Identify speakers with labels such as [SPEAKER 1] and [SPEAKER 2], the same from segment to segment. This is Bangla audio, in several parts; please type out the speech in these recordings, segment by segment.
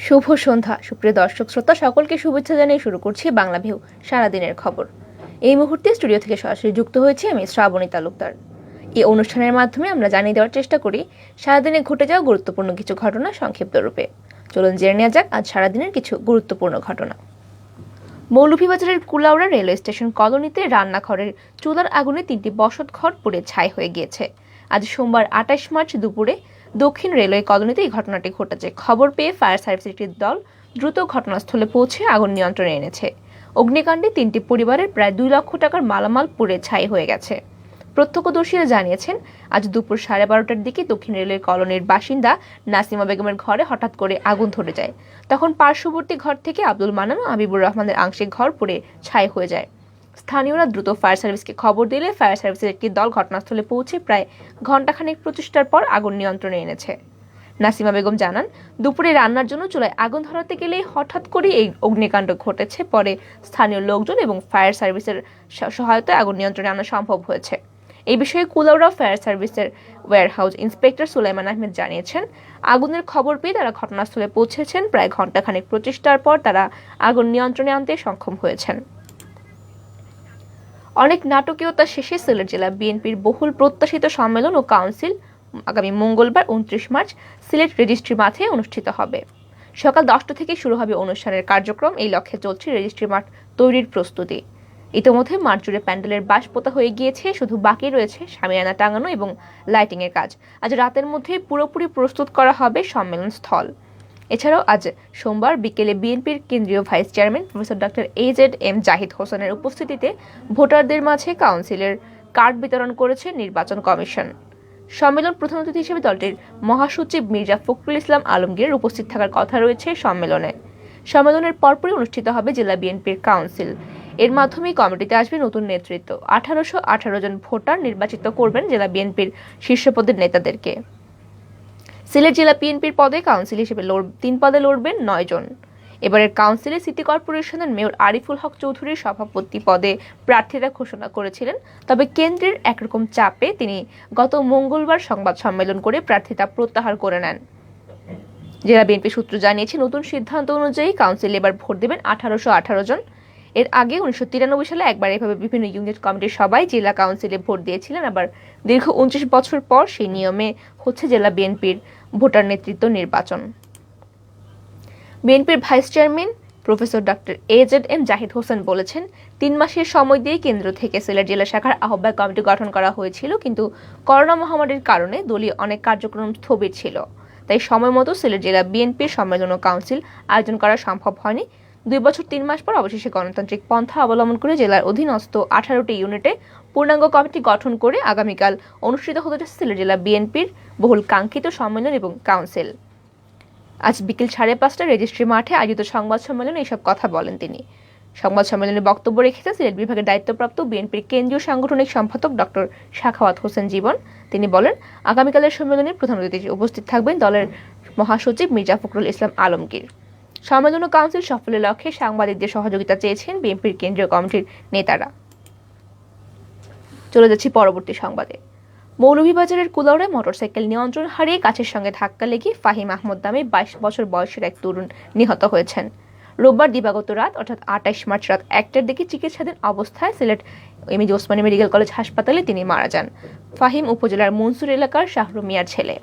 [SPEAKER 1] শুভ সন্ধ্যা সুপ্রিয় দর্শক শ্রোতা সকলকে শুভেচ্ছা জানিয়ে শুরু করছি বাংলা ভিউ সারাদিনের খবর। এই মুহূর্তে স্টুডিও থেকে সরাসরি যুক্ত হয়েছে আমি শ্রাবণী তালুকদার। এই অনুষ্ঠানের মাধ্যমে আমরা জানিয়ে দেওয়ার চেষ্টা করি সারাদিনে ঘটে যাওয়া গুরুত্বপূর্ণ কিছু ঘটনা সংক্ষিপ্ত রূপে। চলুন জেনে নেওয়া যাক আজ সারাদিনের কিছু গুরুত্বপূর্ণ ঘটনা। মৌলভীবাজারের কুলাউড়া রেলওয়ে স্টেশন কলোনিতে রান্নাঘরের চুলার আগুনে 3টি বসতঘর পুড়ে ছাই হয়ে গিয়েছে। আজ সোমবার 28 মার্চ দুপুরে দক্ষিণ রেলওয়ে কলোনিতে এই ঘটনাটি ঘটেছে। খবর পেয়ে ফায়ার সার্ভিসের একটি দল দ্রুত ঘটনাস্থলে পৌঁছে আগুন নিয়ন্ত্রণে এনেছে। অগ্নিকাণ্ডে 3টি পরিবারের প্রায় 2 লক্ষ টাকার মালামাল পুড়ে ছাই হয়ে গেছে। প্রত্যক্ষদর্শীরা জানিয়েছেন, আজ দুপুর 12:30টার দিকে দক্ষিণ রেলওয়ে কলোনির বাসিন্দা নাসিমা বেগমের ঘরে হঠাৎ করে আগুন ধরে যায়। তখন পার্শ্ববর্তী ঘর থেকে আব্দুল মান্নান ও হাবিবুর রহমানের আংশিক ঘর পুড়ে ছাই হয়ে যায়। স্থানীয়রা দ্রুত ফায়ার সার্ভিসকে খবর দিলে ফায়ার সার্ভিসের একটি দল ঘটনাস্থলে পৌঁছে প্রায় ঘণ্টাখানেক প্রচেষ্টার পর আগুন নিয়ন্ত্রণে এনেছে। নাসিমা বেগম জানান, দুপুরে রান্নার জন্য চুলায় আগুন ধরাতে গেলেই হঠাৎ করে এই অগ্নিকাণ্ড ঘটেছে। পরে স্থানীয় লোকজন এবং ফায়ার সার্ভিসের সহায়তায় আগুন নিয়ন্ত্রণে আনা সম্ভব হয়েছে। এই বিষয়ে কুলাউড়া ফায়ার সার্ভিসের ওয়্যারহাউস ইন্সপেক্টর সুলাইমান আহমেদ জানিয়েছেন, আগুনের খবর পেয়ে তারা ঘটনাস্থলে পৌঁছেছেন। প্রায় ঘণ্টাখানেক প্রচেষ্টার পর তারা আগুন নিয়ন্ত্রণে আনতে সক্ষম হয়েছেন। অনেক নাটকীয়তা শেষে সিলেট জেলা বিএনপির বহুল প্রত্যাশিত সম্মেলন ও কাউন্সিল আগামী মঙ্গলবার 29 মার্চ সিলেট রেজিস্ট্রি মাঠে অনুষ্ঠিত হবে। সকাল 10টা থেকে শুরু হবে অনুষ্ঠানের কার্যক্রম। এই লক্ষ্যে চলছে রেজিস্ট্রি মাঠ তৈরির প্রস্তুতি। ইতিমধ্যে মাঠ জুড়ে প্যান্ডেলের বাঁশ পোতা হয়ে গিয়েছে, শুধু বাকি রয়েছে শামিয়ানা টাঙানো এবং লাইটিং এর কাজ। আজ রাতের মধ্যেই পুরোপুরি প্রস্তুত করা হবে সম্মেলন স্থল। এছাড়াও আজ সোমবার বিকেলে বিএনপির কেন্দ্রীয় vice chairman professor doctor AZM Zahid হোসেনের উপস্থিতিতে ভোটারদের মাঝে কাউন্সিলের কার্ড বিতরণ করেছে নির্বাচন কমিশন। সম্মেলন প্রধান অতিথি হিসেবে দলটির মহাসচিব মির্জা ফখরুল ইসলাম আলমগীরের উপস্থিত থাকার কথা রয়েছে সম্মেলনে। সম্মেলনের পরপরই অনুষ্ঠিত হবে জেলা বিএনপির কাউন্সিল। এর মাধ্যমে কমিটিতে আসবে নতুন নেতৃত্ব। 1818 জন ভোটার নির্বাচিত করবেন জেলা বিএনপির শীর্ষপদের নেতাদেরকে। সিলেট জেলা বিএনপির পদে কাউন্সিল হিসেবে 3 পদে লড়বেন 9 জন। এবারের কাউন্সিলে সিটি কর্পোরেশনের মেয়র আরিফুল হক চৌধুরীর সভাপতি পদে প্রার্থীরা ঘোষণা করেছিলেন। তবে কেন্দ্রের একরকম চাপে তিনি গত মঙ্গলবার সংবাদ সম্মেলন করে প্রার্থিতা প্রত্যাহার করে নেন। জেলা বিএনপি সূত্র জানিয়েছে, নতুন সিদ্ধান্ত অনুযায়ী কাউন্সিলে এবার ভোট দেবেন 1818 জন। এর আগে 1993 সালে একবার এভাবে বিভিন্ন ইউনিট কমিটির সবাই জেলা কাউন্সিলে ভোট দিয়েছিলেন। আবার দীর্ঘ 29 বছর পর সেই নিয়মে হচ্ছে জেলা বিএনপির ভোটার নেতৃত্ব নির্বাচন। বিএনপির vice chairman professor doctor AZM Zahid Hossain বলেছেন, 3 মাসের সময় দিয়ে কেন্দ্র থেকে সিলেট জেলা শাখার আহ্বায়ক কমিটি গঠন করা হয়েছিল, কিন্তু করোনা মহামারীর কারণে দলীয় অনেক কার্যক্রম স্থবির ছিল। তাই সময় মতো সিলেট জেলা বিএনপির সম্মেলন ও কাউন্সিল আয়োজন করা সম্ভব হয়নি। 2 বছর 3 মাস পর অবশেষে গণতান্ত্রিক পন্থা অবলম্বন করে জেলার অধীনস্থ 18টি ইউনিটে পূর্ণাঙ্গ কমিটি গঠন করে আগামীকাল অনুষ্ঠিত হতে যাচ্ছে সিলেট জেলা বিএনপির বহুল কাঙ্ক্ষিত সম্মেলন এবং কাউন্সিল। আজ বিকেল 5:30টায় রেজিস্ট্রি মাঠে আয়োজিত সংবাদ সম্মেলনে এসব কথা বলেন তিনি। সংবাদ সম্মেলনে বক্তব্য রেখেছেন সিলেট বিভাগের দায়িত্বপ্রাপ্ত বিএনপির কেন্দ্রীয় সাংগঠনিক সম্পাদক ডক্টর সাখাওয়াত হোসেন জীবন। তিনি বলেন, আগামীকালের সম্মেলনে প্রধান অতিথি উপস্থিত থাকবেন দলের মহাসচিব মির্জা ফখরুল ইসলাম আলমগীর। সম্মেলন ও কাউন্সিল সফলের লক্ষ্যে সাংবাদিকদের সহযোগিতা চেয়েছেন বিএনপির কেন্দ্রীয় কমিটির নেতারা। চলে যাচ্ছি পরবর্তী সংবাদে। মৌলভীবাজারের কুলাউড়ায় মোটরসাইকেল নিয়ন্ত্রণ হারিয়ে গাছের সঙ্গে ধাক্কা লেগে ফাহিম আহমদ নামে 22 বছর বয়সের এক তরুণ নিহত হয়েছেন। রোববার দিবাগত রাত অর্থাৎ 28 মার্চ রাত 1টার দিকে চিকিৎসাধীন অবস্থায় Sylhet MAG Osmani medical college হাসপাতালে তিনি মারা যান। ফাহিম উপজেলার মনসুর এলাকার শাহরু মিয়ার ছেলে।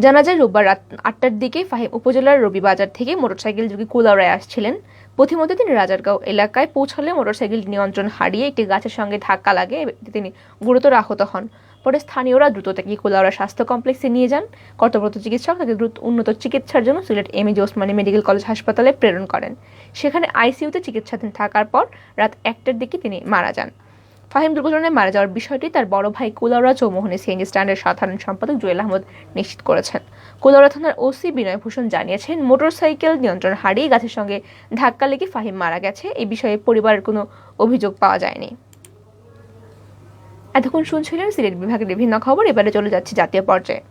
[SPEAKER 1] জানা যায়, রোববার রাত 8টার দিকে ফাহিম উপজেলার রবিবাজার থেকে মোটরসাইকেল যোগে কুলাউড়ায় আসছিলেন। পথিমধ্যে তিনি রাজারগাঁও এলাকায় পৌঁছালে মোটরসাইকেল নিয়ন্ত্রণ হারিয়ে একটি গাছের সঙ্গে ধাক্কা লাগে। তিনি গুরুতর আহত হন। পরে স্থানীয়রা দ্রুত তাকে কুলাউড়া স্বাস্থ্য কমপ্লেক্সে নিয়ে যান। কর্তব্যরত চিকিৎসক তাকে দ্রুত উন্নত চিকিৎসার জন্য Sylhet MAG Osmani medical college হাসপাতালে প্রেরণ করেন। সেখানে আইসিইউতে চিকিৎসাধীন থাকার পর রাত 1টার দিকে তিনি মারা যান। ফাহিম দুর্ঘটনায় মারা যাওয়ার বিষয়টি তার বড় ভাই কুলাউড়া চৌমোহনী সিএনজি স্ট্যান্ডের সাধারণ সম্পাদক জুয়েল আহমদ নিশ্চিত করেছেন। কুলাউড়া থানার ওসি বিনয় ভূষণ জানিয়েছেন, মোটরসাইকেল নিয়ন্ত্রণ হারিয়ে গাছের সঙ্গে ধাক্কা লেগে ফাহিম মারা গেছে। এই বিষয়ে পরিবারের কোনো অভিযোগ পাওয়া যায়নি। এতক্ষণ শুনছিলেন সিলেট বিভাগের বিভিন্ন খবর। এবারে চলে যাচ্ছে জাতীয় পর্যায়ে।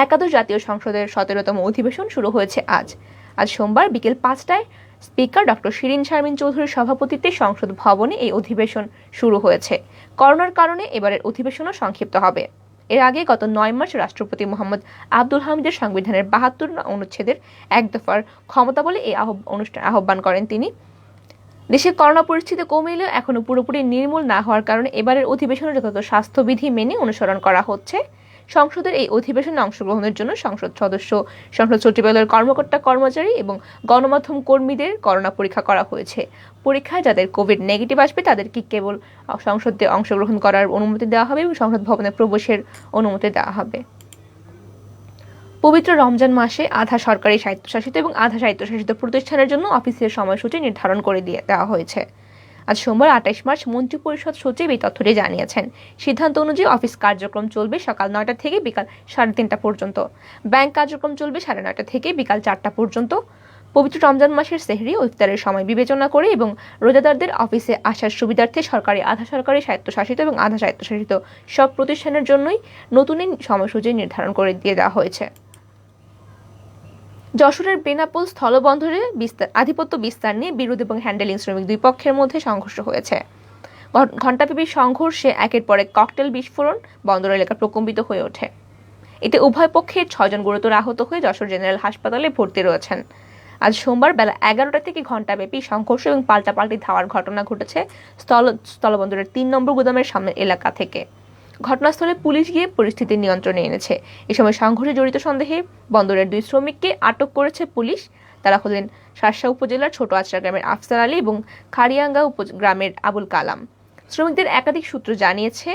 [SPEAKER 1] একাদশ জাতীয় সংসদের 17তম অধিবেশন শুরু হয়েছে আজ সোমবার বিকেল 5টায় স্পিকার ডক্টর শিরিন শারমিন চৌধুরীর সভাপতিত্বে সংসদ ভবনে এই অধিবেশন শুরু হয়েছে। করোনার কারণে এবারের অধিবেশনও সংক্ষিপ্ত হবে। এর আগে গত 9 মার্চ রাষ্ট্রপতি মোহাম্মদ আব্দুল হামিদের সংবিধানের 72 অনুচ্ছেদের 1 দফার ক্ষমতা বলে এই অনুষ্ঠান আহ্বান করেন তিনি। দেশে করোনা পরিস্থিতি কমে এলেও এখনো পুরোপুরি নির্মূল না হওয়ার কারণে এবারের অধিবেশনে যথাযথ স্বাস্থ্যবিধি মেনে অনুসরণ করা হচ্ছে। সংসদের এই অধিবেশনে অংশগ্রহণের জন্য সংসদ সদস্য, সংসদ সচিবালয়ের কর্মকর্তা কর্মচারী এবং গণমাধ্যম কর্মীদের করোনা পরীক্ষা করা হয়েছে। পরীক্ষায় যাদের কোভিড নেগেটিভ আসবে তাদেরকে কেবল সংসদে অংশগ্রহণ করার অনুমতি দেওয়া হবে এবং সংসদ ভবনে প্রবেশের অনুমতি দেওয়া হবে। পবিত্র রমজান মাসে আধা সরকারি স্বায়ত্তশাসিত এবং আধা স্বায়ত্তশাসিত প্রতিষ্ঠানের জন্য অফিসের সময়সূচি নির্ধারণ করে দেওয়া হয়েছে। আজ সোমবার 28 মার্চ মন্ত্রিপরিষদ সচিব এই তথ্যটি জানিয়েছেন। সিদ্ধান্ত অনুযায়ী অফিস কার্যক্রম চলবে সকাল 9টা থেকে বিকাল 3:30 পর্যন্ত। ব্যাংক কার্যক্রম চলবে 9:30 থেকে বিকাল 4টা পর্যন্ত। পবিত্র রমজান মাসের সেহরি ও ইফতারের সময় বিবেচনা করে এবং রোজাদারদের অফিসে আসার সুবিধার্থে সরকারি, আধা সরকারি, স্বায়ত্তশাসিত এবং আধা স্বায়ত্তশাসিত সব প্রতিষ্ঠানের জন্যই নতুন সময়সূচি নির্ধারণ করে দিয়ে দেওয়া হয়েছে। যশোরের বেনাপোল স্থলবন্দরে আধিপত্য বিস্তার নিয়ে বিরোধ এবং হ্যান্ডেলিং শ্রমিক দুই পক্ষের মধ্যে সংঘর্ষ হয়েছে। ঘণ্টাব্যাপী সংঘর্ষে একের পর এক ককটেল বিস্ফোরণ বন্দর এলাকা প্রকম্পিত হয়ে ওঠে। এতে উভয় পক্ষের 6 জন গুরুতর আহত হয়ে যশোর জেনারেল হাসপাতালে ভর্তি রয়েছেন। আজ সোমবার বেলা 11টা থেকে ঘণ্টাব্যাপী সংঘর্ষ এবং পাল্টাপাল্টি ধাওয়ার ঘটনা ঘটেছে স্থলবন্দরের 3 নম্বর গুদামের সামনের এলাকা থেকে। ঘটনাস্থলে পুলিশ গিয়ে পরিস্থিতি নিয়ন্ত্রণে এনেছে। এ সময় সংঘর্ষে জড়িত সন্দেহে বন্দরের 2 শ্রমিককে আটক করেছে পুলিশ। তারা হলেন শার্শা উপজেলার ছোট আচরা গ্রামের আফসার আলী এবং খারিয়াঙ্গা গ্রামের আবুল কালাম। শ্রমিকদের একাধিক সূত্র জানিয়েছে,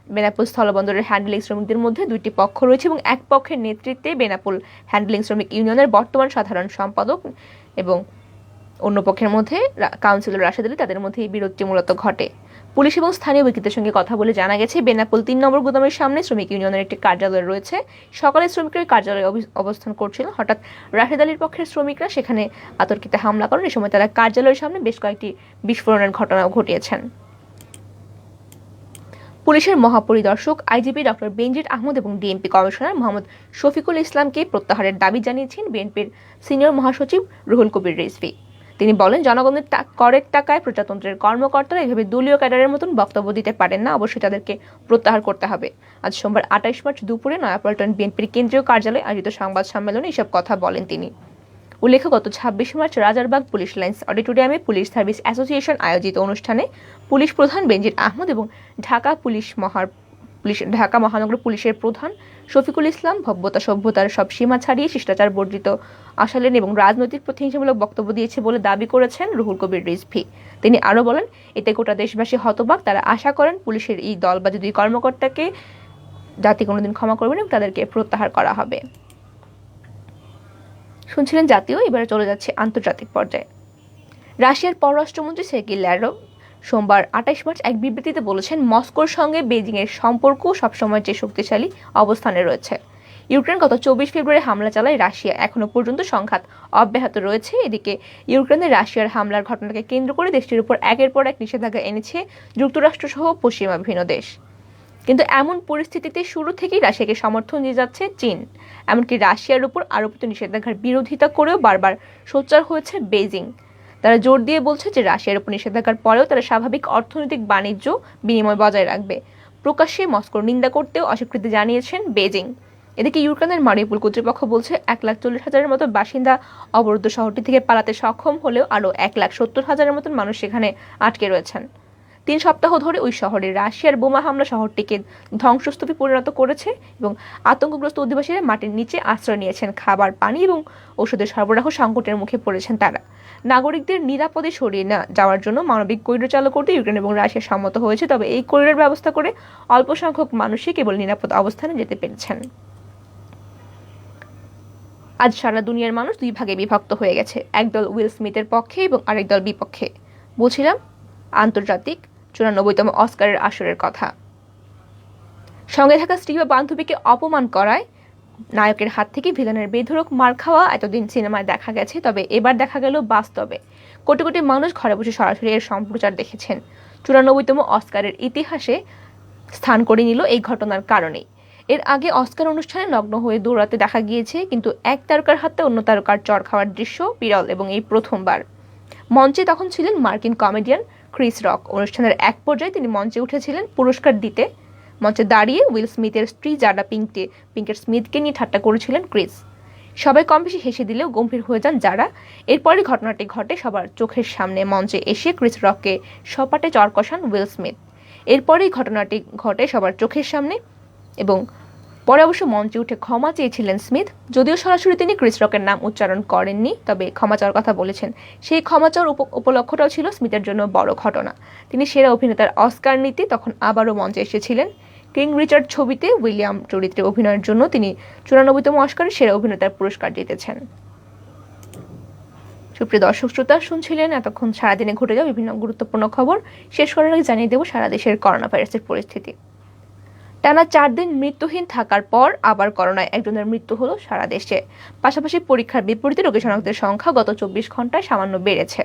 [SPEAKER 1] বেনাপোল স্থলবন্দরের হ্যান্ডলিং শ্রমিকদের মধ্যে 2টি পক্ষ রয়েছে এবং এক পক্ষের নেতৃত্বে বেনাপোল হ্যান্ডলিং শ্রমিক ইউনিয়নের বর্তমান সাধারণ সম্পাদক এবং অন্য পক্ষের মধ্যে কাউন্সিলর রাশেদ আলী, তাদের মধ্যে এই বিরোধটি মূলত ঘটে। পুলিশ এবং স্থানীয় ব্যক্তিদের সঙ্গে কথা বলে জানা গেছে, বেনাপোল 3 নম্বর গুদামের সামনে শ্রমিক ইউনিয়নের একটি কার্যালয় রয়েছে। সকালে শ্রমিকরা ওই কার্যালয়ে অবস্থান করছিল। হঠাৎ রাশেদ আলীর পক্ষের শ্রমিকরা সেখানে আতর্কিতে হামলা করেন। এই সময় তারা কার্যালয়ের সামনে বেশ কয়েকটি বিস্ফোরণের ঘটনাও ঘটিয়েছেন। পুলিশের মহাপরিদর্শক আইজিপি ডক্টর বেনজির আহমদ এবং ডিএমপি কমিশনার মোহাম্মদ শফিকুল ইসলামকে প্রত্যাহারের দাবি জানিয়েছেন বিএনপির সিনিয়র মহাসচিব রুহুল কবির রিজভী। তিনি বলেন, জনগণের করের টাকায় প্রজাতন্ত্রের কর্মকর্তারা এভাবে দলীয় ক্যাডারের মতন বক্তব্য দিতে পারেন না, অবশ্যই তাদেরকে প্রত্যাহার করতে হবে। আজ সোমবার 28 মার্চ দুপুরে নয়াপল্টন বিএনপির কেন্দ্রীয় কার্যালয়ে আয়োজিত সংবাদ সম্মেলনে এসব কথা বলেন তিনি। উল্লেখ্য, গত 26 মার্চ রাজারবাগ পুলিশ লাইন্স অডিটোরিয়ামে পুলিশ সার্ভিস অ্যাসোসিয়েশন আয়োজিত অনুষ্ঠানে পুলিশ প্রধান বেনজির আহমদ এবং ঢাকা মহানগর পুলিশের প্রধান শফিকুল ইসলাম ভব্যতা সভ্যতার সব সীমা ছাড়িয়ে শিষ্টাচার বর্জিত আসালেন এবং রাজনৈতিক প্রতিহিংসামূলক বক্তব্য দিয়েছে বলে দাবি করেছেন রুহুল কবির রিজভী। তিনি আরও বলেন, এতে গোটা দেশবাসী হতবাক। তারা আশা করেন পুলিশের এই দলবাজি 2 কর্মকর্তাকে জাতি কোনোদিন ক্ষমা করবেন এবং তাদেরকে প্রত্যাহার করা হবে। শুনছিলেন জাতীয়, এবারে চলে যাচ্ছে আন্তর্জাতিক পর্যায়ে। রাশিয়ার পররাষ্ট্রমন্ত্রী সের্গেই ল্যাভরভ সোমবার 28 মার্চ এক বিবৃতিতে বলেছেন, মস্কোর সঙ্গে বেজিং এর সম্পর্ক সবসময় যে শক্তিশালী অবস্থানে রয়েছে। ইউক্রেন গত 24 ফেব্রুয়ারি হামলা চালায় রাশিয়া এখনো পর্যন্ত সংঘাত অব্যাহত রয়েছে। এদিকে ইউক্রেনে রাশিয়ার হামলার ঘটনাকে কেন্দ্র করে দেশটির উপর একের পর এক নিষেধাজ্ঞা এনেছে যুক্তরাষ্ট্র সহ পশ্চিমা বিভিন্ন দেশ। কিন্তু এমন পরিস্থিতিতে শুরু থেকেই রাশিয়াকে সমর্থন দিয়ে যাচ্ছে চীন। এমনকি রাশিয়ার উপর আরোপিত নিষেধাজ্ঞার বিরোধিতা করেও বারবার সোচ্চার হয়েছে বেজিং। তারা জোর দিয়ে বলছে যে রাশিয়ার উপর নিষেধাজ্ঞার পরেও তারা স্বাভাবিক অর্থনৈতিক বাণিজ্য বিনিময় বজায় রাখবে। প্রকাশ্যে মস্কোর নিন্দা করতেও অস্বীকৃতি জানিয়েছেন বেজিং। এদিকে ইউক্রেনের মারিউপোল কর্তৃপক্ষ বলছে 1,40,000-এর মতো বাসিন্দা অবরুদ্ধ শহরটি থেকে পালাতে সক্ষম হলেও আরও 1,70,000-এর মতন মানুষ সেখানে আটকে রয়েছেন। 3 সপ্তাহ ধরে ওই শহরে রাশিয়ার বোমা হামলা শহরটিকে ধ্বংসস্তূপে পরিণত করেছে এবং আতঙ্কগ্রস্ত অধিবাসীরা মাটির নিচে আশ্রয় নিয়েছেন। খাবার, পানি এবং ওষুধের সরবরাহ সংকটের মুখে পড়েছেন তারা। নাগরিকদের নিরাপদে সরিয়ে যাওয়ার জন্য মানবিক করিডোর চালু করতে ইউক্রেন এবং রাশিয়া সম্মত হয়েছে, তবে এই করিডোর ব্যবস্থা করে অল্প সংখ্যক মানুষই কেবল নিরাপদ অবস্থানে যেতে পেরেছেন। আজ সারা দুনিয়ার মানুষ 2 ভাগে বিভক্ত হয়ে গেছে, একদল উইল স্মিথের পক্ষে এবং আরেক দল বিপক্ষে। বলছিলাম আন্তর্জাতিক 94তম অস্কারের আসরের কথা। সঙ্গে থাকা স্ত্রী বা বান্ধবীকে অপমান করায় নায়কের হাত থেকে ভিলেনের বেধড়ক মার খাওয়া এতদিন সিনেমায় দেখা গেছে, তবে এবার দেখা গেল বাস্তবে। কোটি কোটি মানুষ ঘরে বসে সরাসরি এর সম্প্রচার দেখেছেন। 94তম অস্কারের ইতিহাসে স্থান করে নিল এই ঘটনার কারণেই। এর আগে অস্কার অনুষ্ঠানে নগ্ন হয়ে দৌড়াতে দেখা গিয়েছে, কিন্তু এক তারকার হাতে অন্য তারকার চড় খাওয়ার দৃশ্য বিরল এবং এই প্রথমবার। মঞ্চে তখন ছিলেন মার্কিন কমেডিয়ান ক্রিস রক। অনুষ্ঠানের এক পর্যায়ে তিনি মঞ্চে উঠেছিলেন পুরস্কার দিতে। মঞ্চে দাঁড়িয়ে উইল স্মিথের স্ত্রী জাডা পিঙ্কেট স্মিথকে নিয়ে ঠাট্টা করেছিলেন ক্রিস। সবাই কম বেশি হেসে দিলেও গম্ভীর হয়ে যান যারা। এরপরই ঘটনাটি ঘটে সবার চোখের সামনে। মঞ্চে এসে ক্রিস রককে সপাটে চর কষান উইল স্মিথ। এরপরেই ঘটনাটি ঘটে সবার চোখের সামনে এবং পরে অবশ্য মঞ্চে উঠে ক্ষমা চেয়েছিলেন স্মিথ। যদিও সরাসরি তিনি ক্রিস রকের নাম উচ্চারণ করেননি, তবে ক্ষমা চাওয়ার কথা বলেছেন। সেই ক্ষমা চাওয়ার উপলক্ষটাও ছিল স্মিথের জন্য বড় ঘটনা। তিনি সেরা অভিনেতার অস্কার নিতে তখন আবারও মঞ্চে এসেছিলেন। কিং রিচার্ড ছবিতে উইলিয়াম চরিত্রে অভিনয়ের জন্য তিনি 94তম অস্কারে সেরা অভিনেতার পুরস্কার জিতেছেন। সুপ্রিয় দর্শক শ্রোতা, শুনছিলেন এতক্ষণ সারাদিনে ঘটে যাওয়া বিভিন্ন গুরুত্বপূর্ণ খবর। শেষ করার আগে জানিয়ে দেব সারা দেশের করোনা ভাইরাসের পরিস্থিতি। টানা 4 দিন মৃত্যুহীন থাকার পর আবার করোনায় একজনের মৃত্যু হলো সারা দেশে। পাশাপাশি পরীক্ষার বিপরীতে রোগী শনাক্তের সংখ্যা গত 24 ঘন্টায় সামান্য বেড়েছে।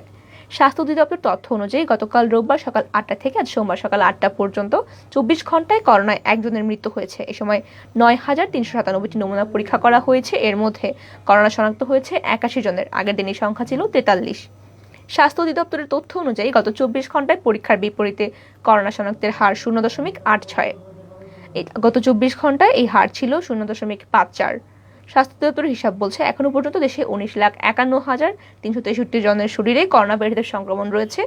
[SPEAKER 1] স্বাস্থ্য অধিদপ্তর তথ্য অনুযায়ী গতকাল রোববার সকাল 8টা থেকে আজ সোমবার সকাল 8টা পর্যন্ত 24 ঘন্টায় করোনায় একজনের মৃত্যু হয়েছে। এ সময় 9,397টি নমুনা পরীক্ষা করা হয়েছে। এর মধ্যে করোনা শনাক্ত হয়েছে 81 জনের। আগের দিনের সংখ্যা ছিল 43। স্বাস্থ্য অধিদপ্তরের তথ্য অনুযায়ী গত 24 ঘন্টায় পরীক্ষার বিপরীতে করোনা শনাক্তের হার 0.86। গত 24 ঘন্টায় এই হার ছিল 0.54। স্বাস্থ্য দপ্তরের হিসাব বলছে এখনো পর্যন্ত দেশে 19,51,363 জনের শরীরে করোনা ভাইরাসের সংক্রমণ রয়েছে।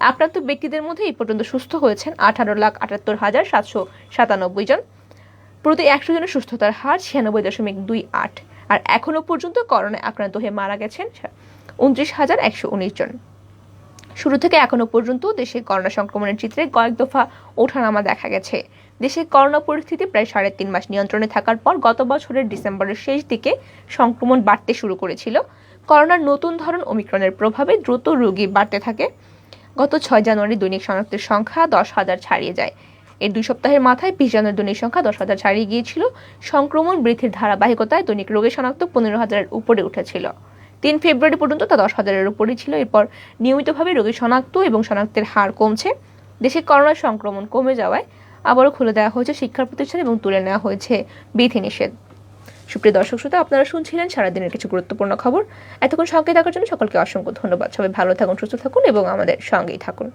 [SPEAKER 1] আক্রান্ত ব্যক্তিদের মধ্যে এই পর্যন্ত সুস্থ হয়েছেন 18,78,797 জন। প্রতি 100 জনের সুস্থতার হার 96.28। আর এখনো পর্যন্ত করোনায় আক্রান্ত হয়ে মারা গেছেন 29,119 জন। শুরু থেকে এখনো পর্যন্ত দেশে করোনা সংক্রমণের চিত্রে কয়েক দফা ওঠানামা দেখা গেছে। দেশে করোনা পরিস্থিতি প্রায় 3.5 মাস নিয়ন্ত্রণে থাকার পর গত বছরের ডিসেম্বরের শেষ দিকে সংক্রমণ বাড়তে শুরু করেছিল। করোনার নতুন ধরন ওমিক্রনের প্রভাবে দ্রুত রোগী বাড়তে থাকে। গত 6 জানুয়ারি দৈনিক শনাক্তের সংখ্যা 10,000 ছাড়িয়ে যায়। এর 2 সপ্তাহের মাথায় 20 জানুয়ারি দৈনিক সংখ্যা 10,000 ছাড়িয়ে গিয়েছিল। সংক্রমণ বৃদ্ধির ধারাবাহিকতায় দৈনিক রোগী শনাক্ত 15,000-এর উপরে উঠেছিল। 3 ফেব্রুয়ারি পর্যন্ত তা 10,000-এর উপরই ছিল। এরপর নিয়মিতভাবে রোগী শনাক্ত এবং শনাক্তের হার কমছে। দেশে করোনার সংক্রমণ কমে যাওয়ায় আবারও খুলে দেওয়া হয়েছে শিক্ষা প্রতিষ্ঠান এবং তুলে নেওয়া হয়েছে বিধিনিষেধ। সুপ্রিয় দর্শক শ্রোতা, আপনারা শুনছিলেন সারাদিনের কিছু গুরুত্বপূর্ণ খবর। এতক্ষণ সঙ্গে থাকার জন্য সকলকে অসংখ্য ধন্যবাদ। সবাই ভালো থাকুন, সুস্থ থাকুন এবং আমাদের সঙ্গেই থাকুন।